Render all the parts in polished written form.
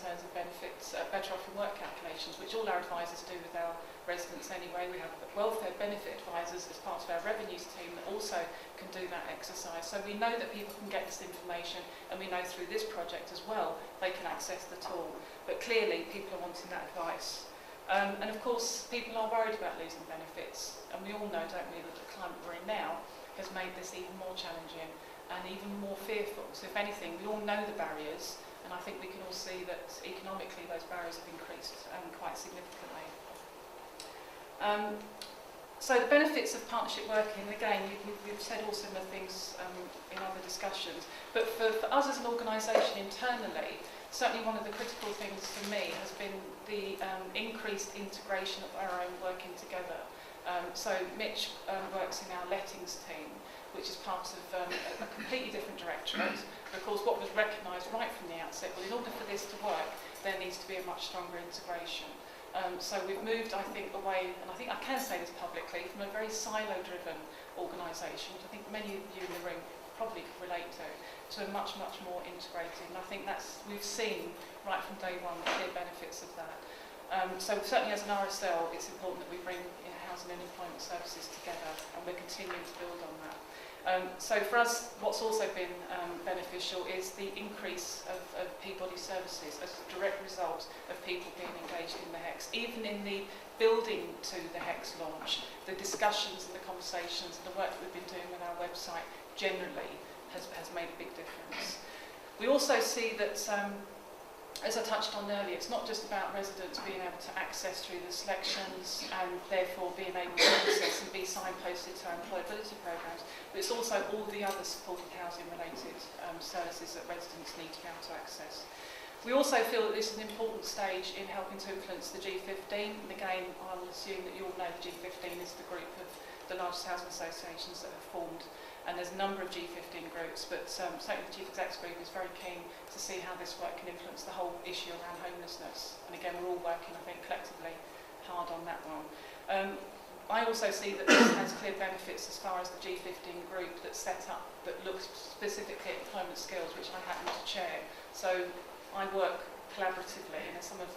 terms of benefits, better off in work calculations, which all our advisors do with our residents anyway. We have welfare benefit advisors as part of our revenues team that also can do that exercise. So we know that people can get this information, and we know through this project as well they can access the tool. But clearly people are wanting that advice. And of course people are worried about losing benefits, and we all know, don't we, that the climate we're in now has made this even more challenging and even more fearful. So if anything, we all know the barriers, and I think we can all see that economically those barriers have increased quite significantly. So the benefits of partnership working, again, we've said all similar things in other discussions, but for us as an organisation internally, certainly one of the critical things for me has been the increased integration of our own working together. So Mitch works in our lettings team, which is part of a completely different directorate. Of course, what was recognised right from the outset, well, in order for this to work, there needs to be a much stronger integration. So we've moved, I think, away, and I think I can say this publicly, from a very silo-driven organisation, which I think many of you in the room probably could relate to a much, much more integrated. And I think we've seen right from day one the clear benefits of that. So certainly as an RSL, it's important that we bring housing and employment services together, and we're continuing to build on that. So for us, what's also been beneficial is the increase of Peabody services as a direct result of people being engaged in the HEX. Even in the building to the HEX launch, the discussions and the conversations and the work that we've been doing with our website generally has made a big difference. We also see that, as I touched on earlier, it's not just about residents being able to access through the selections and therefore being able to access and be signposted to our employability programmes, but it's also all the other supported housing related services that residents need to be able to access. We also feel that this is an important stage in helping to influence the G15, and again I'll assume that you all know the G15 is the group of the largest housing associations that have formed, and there's a number of G15 groups, but certainly the Chief Execs group is very keen to see how this work can influence the whole issue around homelessness, and again we're all working, I think, collectively hard on that one. I also see that this has clear benefits as far as the G15 group that's set up that looks specifically at employment skills, which I happen to chair. So I work collaboratively, and as some of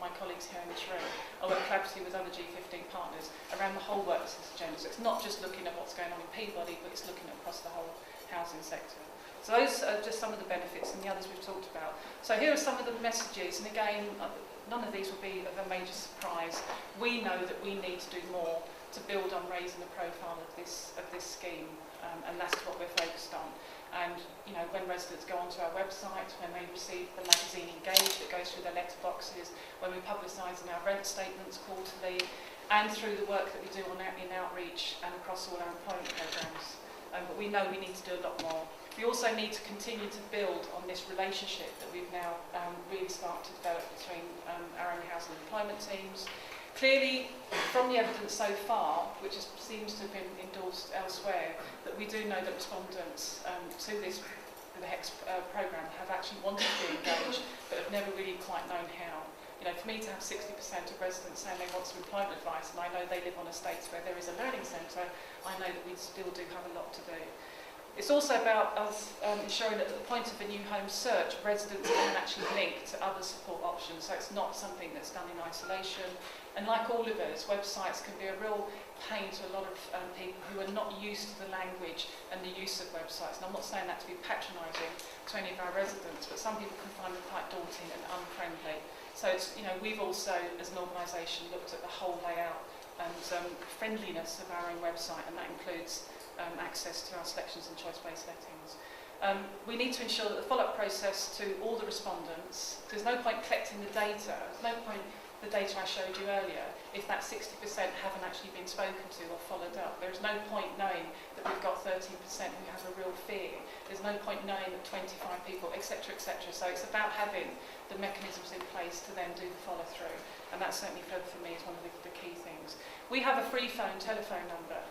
my colleagues here in this room, I work collaboratively with other G15 partners around the whole workforce agenda. So it's not just looking at what's going on in Peabody, but it's looking across the whole housing sector. So those are just some of the benefits, and the others we've talked about. So here are some of the messages, and again, none of these will be of a major surprise. We know that we need to do more to build on raising the profile of this scheme, and that's what we're focused on. And you know, when residents go onto our website, when they receive the magazine Engage that goes through their letterboxes, when we publicise in our rent statements quarterly, and through the work that we do in outreach and across all our employment programmes. But we know we need to do a lot more. We also need to continue to build on this relationship that we've now really started to develop between our own housing and employment teams. Clearly, from the evidence so far, which seems to have been endorsed elsewhere, that we do know that respondents to the HEX programme have actually wanted to be engaged, but have never really quite known how. You know, for me to have 60% of residents saying they want some employment advice, and I know they live on estates where there is a learning centre, I know that we still do have a lot to do. It's also about us ensuring that at the point of a new home search, residents can actually link to other support options, so it's not something that's done in isolation. And like all of us, websites can be a real pain to a lot of people who are not used to the language and the use of websites. And I'm not saying that to be patronising to any of our residents, but some people can find them quite daunting and unfriendly. So it's, you know, we've also, as an organisation, looked at the whole layout and friendliness of our own website, and that includes access to our selections and choice-based lettings. We need to ensure that the follow-up process to all the respondents, there's no point collecting the data, there's no point the data I showed you earlier if that 60% haven't actually been spoken to or followed up. There's no point knowing that we've got 13% who have a real fear. There's no point knowing that 25 people, etc., etc. So it's about having the mechanisms in place to then do the follow-through, and that certainly for me is one of the key things. We have a free telephone number,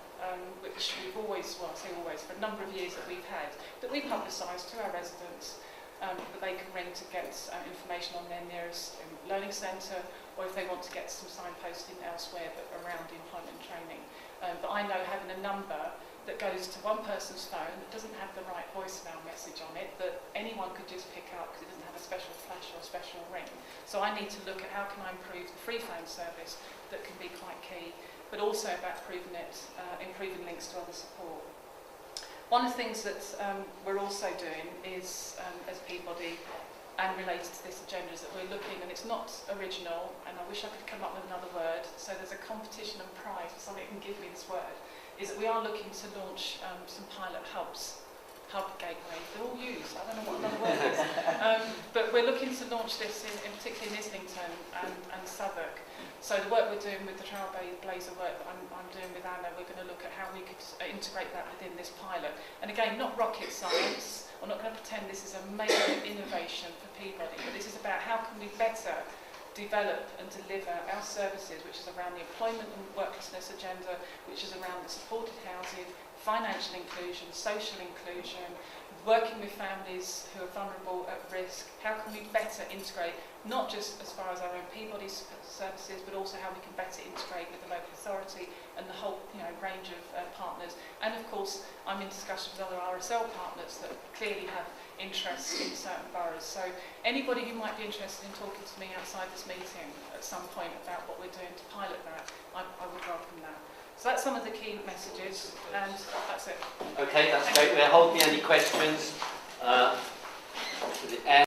which we've always, well I say always, for a number of years that we've had, that we publicise to our residents, that they can ring to get information on their nearest learning centre, or if they want to get some signposting elsewhere but around employment training. But I know having a number that goes to one person's phone that doesn't have the right voicemail message on it that anyone could just pick up because it doesn't have a special flash or a special ring. So I need to look at how can I improve the free phone service that can be quite key, but also about improving links to other support. One of the things that we're also doing is, as Peabody, and related to this agenda, is that we're looking, and it's not original, and I wish I could come up with another word, so there's a competition and prize for somebody who can give me this word, is that we are looking to launch some pilot hubs, hub gateways. They're all used, I don't know what another word is. But we're looking to launch this in particularly in Islington and Southwark. So the work we're doing with the Trailblazer work that I'm doing with Anna, we're going to look at how we could integrate that within this pilot. And again, not rocket science. I'm not going to pretend this is a major innovation for Peabody, but this is about how can we better develop and deliver our services, which is around the employment and worklessness agenda, which is around the supported housing, financial inclusion, social inclusion, working with families who are vulnerable at risk. How can we better integrate, not just as far as our own Peabody services, but also how we can better integrate with the local authority and the whole range of partners. And of course, I'm in discussion with other RSL partners that clearly have interest in certain boroughs. So anybody who might be interested in talking to me outside this meeting at some point about what we're doing to pilot that, I would welcome that. So that's some of the key messages, and that's it. Okay, that's great. We'll hold any questions to the end.